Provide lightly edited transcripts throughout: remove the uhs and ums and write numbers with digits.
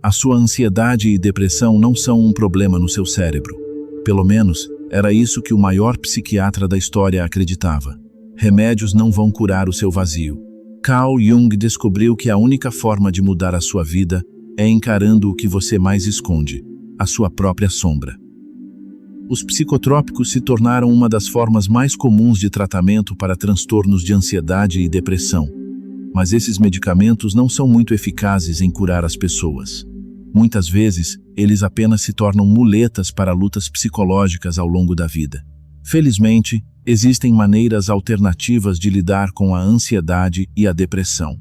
A sua ansiedade e depressão não são um problema no seu cérebro. Pelo menos, era isso que o maior psiquiatra da história acreditava. Remédios não vão curar o seu vazio. Carl Jung descobriu que a única forma de mudar a sua vida é encarando o que você mais esconde, a sua própria sombra. Os psicotrópicos se tornaram uma das formas mais comuns de tratamento para transtornos de ansiedade e depressão. Mas esses medicamentos não são muito eficazes em curar as pessoas. Muitas vezes, eles apenas se tornam muletas para lutas psicológicas ao longo da vida. Felizmente, existem maneiras alternativas de lidar com a ansiedade e a depressão.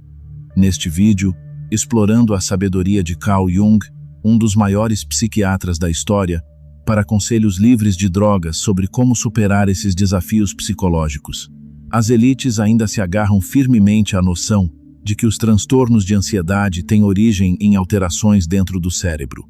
Neste vídeo, explorando a sabedoria de Carl Jung, um dos maiores psiquiatras da história, para conselhos livres de drogas sobre como superar esses desafios psicológicos. As elites ainda se agarram firmemente à noção de que os transtornos de ansiedade têm origem em alterações dentro do cérebro.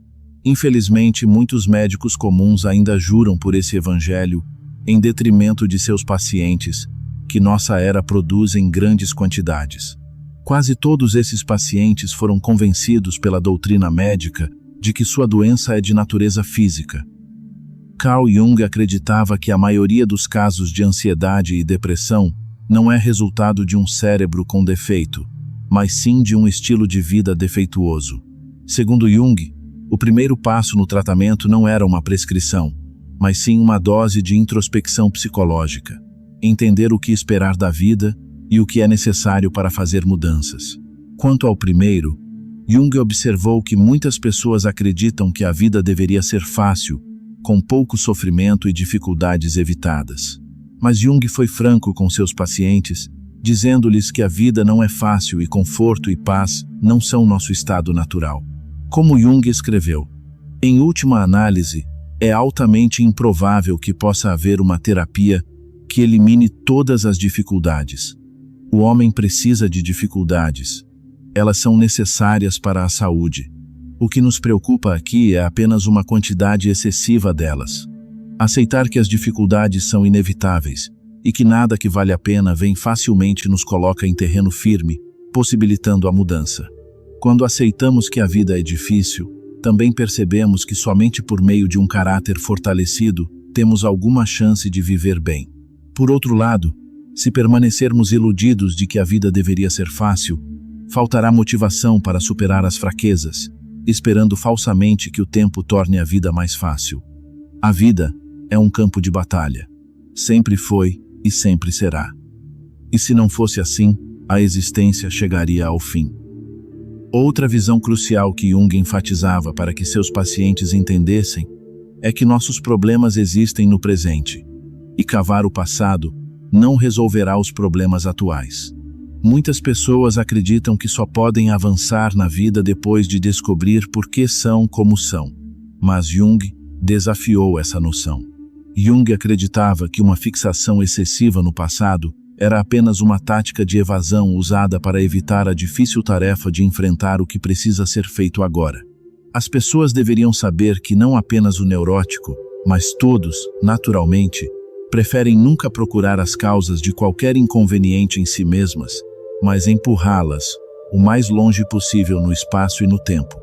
Infelizmente, muitos médicos comuns ainda juram por esse evangelho, em detrimento de seus pacientes, que nossa era produz em grandes quantidades. Quase todos esses pacientes foram convencidos pela doutrina médica de que sua doença é de natureza física. Carl Jung acreditava que a maioria dos casos de ansiedade e depressão não é resultado de um cérebro com defeito, mas sim de um estilo de vida defeituoso. Segundo Jung, o primeiro passo no tratamento não era uma prescrição, mas sim uma dose de introspecção psicológica, entender o que esperar da vida e o que é necessário para fazer mudanças. Quanto ao primeiro, Jung observou que muitas pessoas acreditam que a vida deveria ser fácil, com pouco sofrimento e dificuldades evitadas. Mas Jung foi franco com seus pacientes, dizendo-lhes que a vida não é fácil e conforto e paz não são nosso estado natural. Como Jung escreveu, em última análise, é altamente improvável que possa haver uma terapia que elimine todas as dificuldades. O homem precisa de dificuldades. Elas são necessárias para a saúde. O que nos preocupa aqui é apenas uma quantidade excessiva delas. Aceitar que as dificuldades são inevitáveis e que nada que vale a pena vem facilmente nos coloca em terreno firme, possibilitando a mudança. Quando aceitamos que a vida é difícil, também percebemos que somente por meio de um caráter fortalecido temos alguma chance de viver bem. Por outro lado, se permanecermos iludidos de que a vida deveria ser fácil, faltará motivação para superar as fraquezas, esperando falsamente que o tempo torne a vida mais fácil. A vida é um campo de batalha. Sempre foi e sempre será. E se não fosse assim, a existência chegaria ao fim. Outra visão crucial que Jung enfatizava para que seus pacientes entendessem é que nossos problemas existem no presente, e cavar o passado não resolverá os problemas atuais. Muitas pessoas acreditam que só podem avançar na vida depois de descobrir por que são como são. Mas Jung desafiou essa noção. Jung acreditava que uma fixação excessiva no passado era apenas uma tática de evasão usada para evitar a difícil tarefa de enfrentar o que precisa ser feito agora. As pessoas deveriam saber que não apenas o neurótico, mas todos, naturalmente, preferem nunca procurar as causas de qualquer inconveniente em si mesmas, mas empurrá-las o mais longe possível no espaço e no tempo.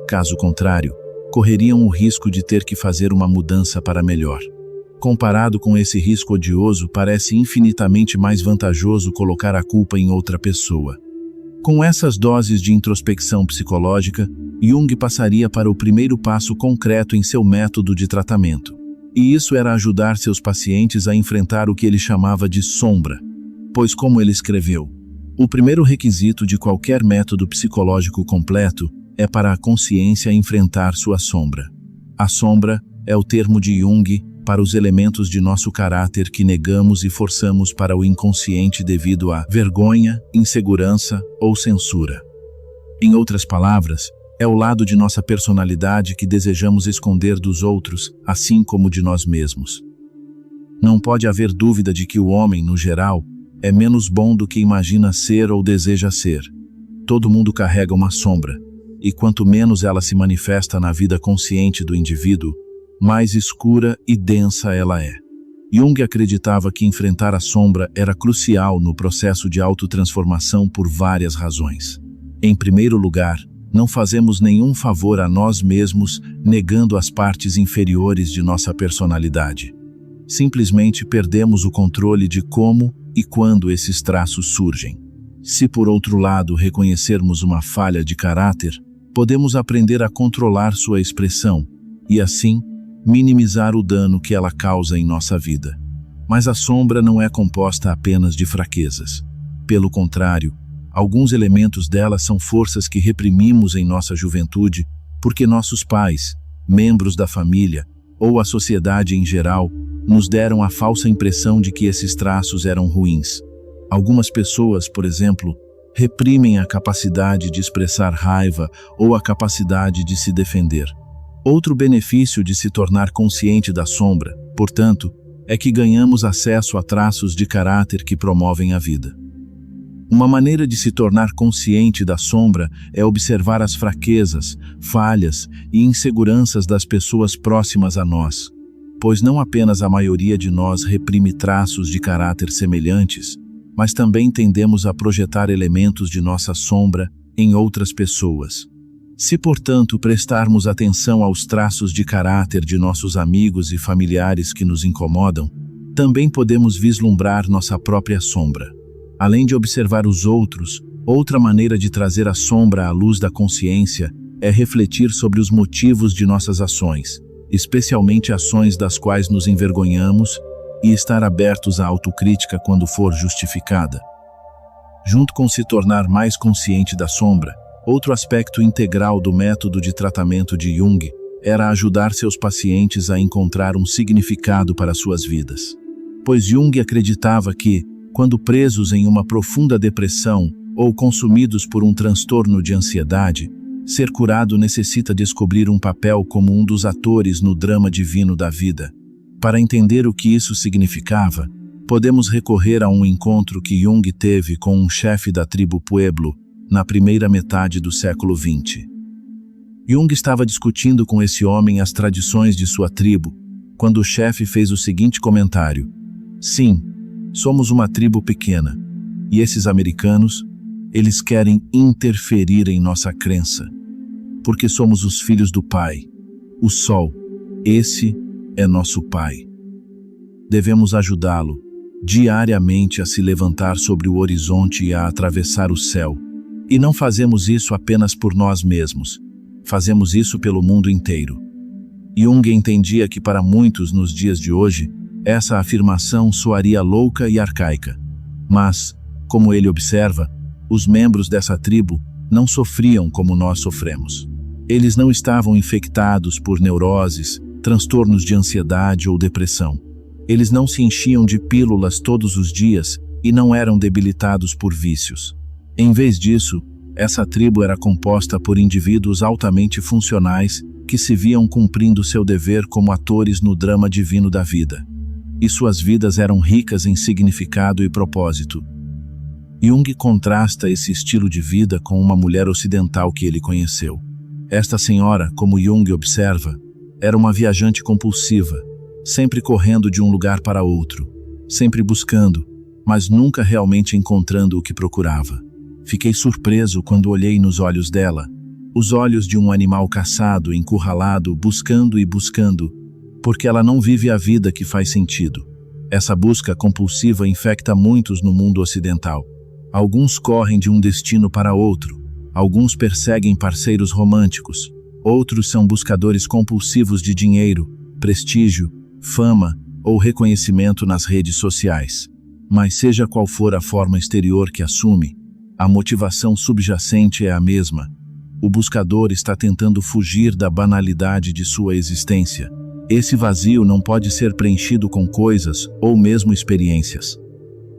Caso contrário, correriam o risco de ter que fazer uma mudança para melhor. Comparado com esse risco odioso, parece infinitamente mais vantajoso colocar a culpa em outra pessoa. Com essas doses de introspecção psicológica, Jung passaria para o primeiro passo concreto em seu método de tratamento. E isso era ajudar seus pacientes a enfrentar o que ele chamava de sombra. Pois, como ele escreveu, o primeiro requisito de qualquer método psicológico completo é para a consciência enfrentar sua sombra. A sombra é o termo de Jung para os elementos de nosso caráter que negamos e forçamos para o inconsciente devido a vergonha, insegurança ou censura. Em outras palavras, é o lado de nossa personalidade que desejamos esconder dos outros, assim como de nós mesmos. Não pode haver dúvida de que o homem, no geral, é menos bom do que imagina ser ou deseja ser. Todo mundo carrega uma sombra, e quanto menos ela se manifesta na vida consciente do indivíduo, mais escura e densa ela é. Jung acreditava que enfrentar a sombra era crucial no processo de autotransformação por várias razões. Em primeiro lugar, Não fazemos nenhum favor a nós mesmos negando as partes inferiores de nossa personalidade. Simplesmente perdemos o controle de como e quando esses traços surgem. Se, por outro lado, reconhecermos uma falha de caráter, podemos aprender a controlar sua expressão e, assim, minimizar o dano que ela causa em nossa vida. Mas a sombra não é composta apenas de fraquezas. Pelo contrário, alguns elementos dela são forças que reprimimos em nossa juventude porque nossos pais, membros da família ou a sociedade em geral nos deram a falsa impressão de que esses traços eram ruins. Algumas pessoas, por exemplo, reprimem a capacidade de expressar raiva ou a capacidade de se defender. Outro benefício de se tornar consciente da sombra, portanto, é que ganhamos acesso a traços de caráter que promovem a vida. Uma maneira de se tornar consciente da sombra é observar as fraquezas, falhas e inseguranças das pessoas próximas a nós, pois não apenas a maioria de nós reprime traços de caráter semelhantes, mas também tendemos a projetar elementos de nossa sombra em outras pessoas. Se, portanto, prestarmos atenção aos traços de caráter de nossos amigos e familiares que nos incomodam, também podemos vislumbrar nossa própria sombra. Além de observar os outros, outra maneira de trazer a sombra à luz da consciência é refletir sobre os motivos de nossas ações, especialmente ações das quais nos envergonhamos, e estar abertos à autocrítica quando for justificada. Junto com se tornar mais consciente da sombra, outro aspecto integral do método de tratamento de Jung era ajudar seus pacientes a encontrar um significado para suas vidas. Pois Jung acreditava que, quando presos em uma profunda depressão ou consumidos por um transtorno de ansiedade, ser curado necessita descobrir um papel como um dos atores no drama divino da vida. Para entender o que isso significava, podemos recorrer a um encontro que Jung teve com um chefe da tribo Pueblo na primeira metade do século XX. Jung estava discutindo com esse homem as tradições de sua tribo, quando o chefe fez o seguinte comentário: "Sim, somos uma tribo pequena, e esses americanos, eles querem interferir em nossa crença, porque somos os filhos do Pai, o Sol. Esse é nosso Pai. Devemos ajudá-lo diariamente a se levantar sobre o horizonte e a atravessar o céu. E não fazemos isso apenas por nós mesmos, fazemos isso pelo mundo inteiro." Jung entendia que para muitos nos dias de hoje, essa afirmação soaria louca e arcaica. Mas, como ele observa, os membros dessa tribo não sofriam como nós sofremos. Eles não estavam infectados por neuroses, transtornos de ansiedade ou depressão. Eles não se enchiam de pílulas todos os dias e não eram debilitados por vícios. Em vez disso, essa tribo era composta por indivíduos altamente funcionais que se viam cumprindo seu dever como atores no drama divino da vida. E suas vidas eram ricas em significado e propósito. Jung contrasta esse estilo de vida com uma mulher ocidental que ele conheceu. Esta senhora, como Jung observa, era uma viajante compulsiva, sempre correndo de um lugar para outro, sempre buscando, mas nunca realmente encontrando o que procurava. Fiquei surpreso quando olhei nos olhos dela, os olhos de um animal caçado, encurralado, buscando e buscando, porque ela não vive a vida que faz sentido. Essa busca compulsiva infecta muitos no mundo ocidental. Alguns correm de um destino para outro, alguns perseguem parceiros românticos, outros são buscadores compulsivos de dinheiro, prestígio, fama ou reconhecimento nas redes sociais. Mas seja qual for a forma exterior que assume, a motivação subjacente é a mesma. O buscador está tentando fugir da banalidade de sua existência. Esse vazio não pode ser preenchido com coisas ou mesmo experiências.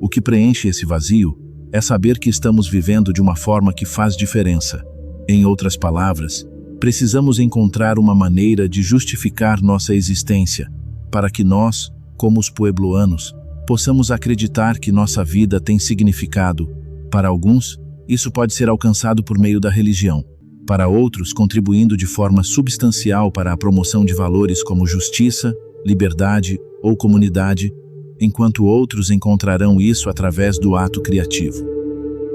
O que preenche esse vazio é saber que estamos vivendo de uma forma que faz diferença. Em outras palavras, precisamos encontrar uma maneira de justificar nossa existência, para que nós, como os puebloanos, possamos acreditar que nossa vida tem significado. Para alguns, isso pode ser alcançado por meio da religião. Para outros, contribuindo de forma substancial para a promoção de valores como justiça, liberdade ou comunidade, enquanto outros encontrarão isso através do ato criativo.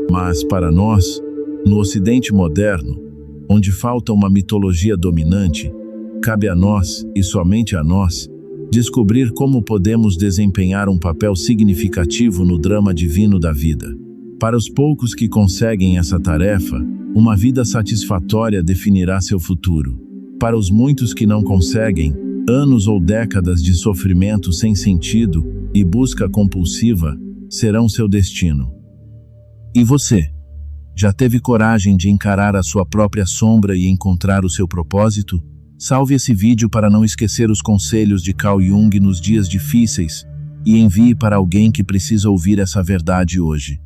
Mas para nós, no Ocidente moderno, onde falta uma mitologia dominante, cabe a nós, e somente a nós, descobrir como podemos desempenhar um papel significativo no drama divino da vida. Para os poucos que conseguem essa tarefa, uma vida satisfatória definirá seu futuro. Para os muitos que não conseguem, anos ou décadas de sofrimento sem sentido e busca compulsiva serão seu destino. E você? Já teve coragem de encarar a sua própria sombra e encontrar o seu propósito? Salve esse vídeo para não esquecer os conselhos de Carl Jung nos dias difíceis e envie para alguém que precisa ouvir essa verdade hoje.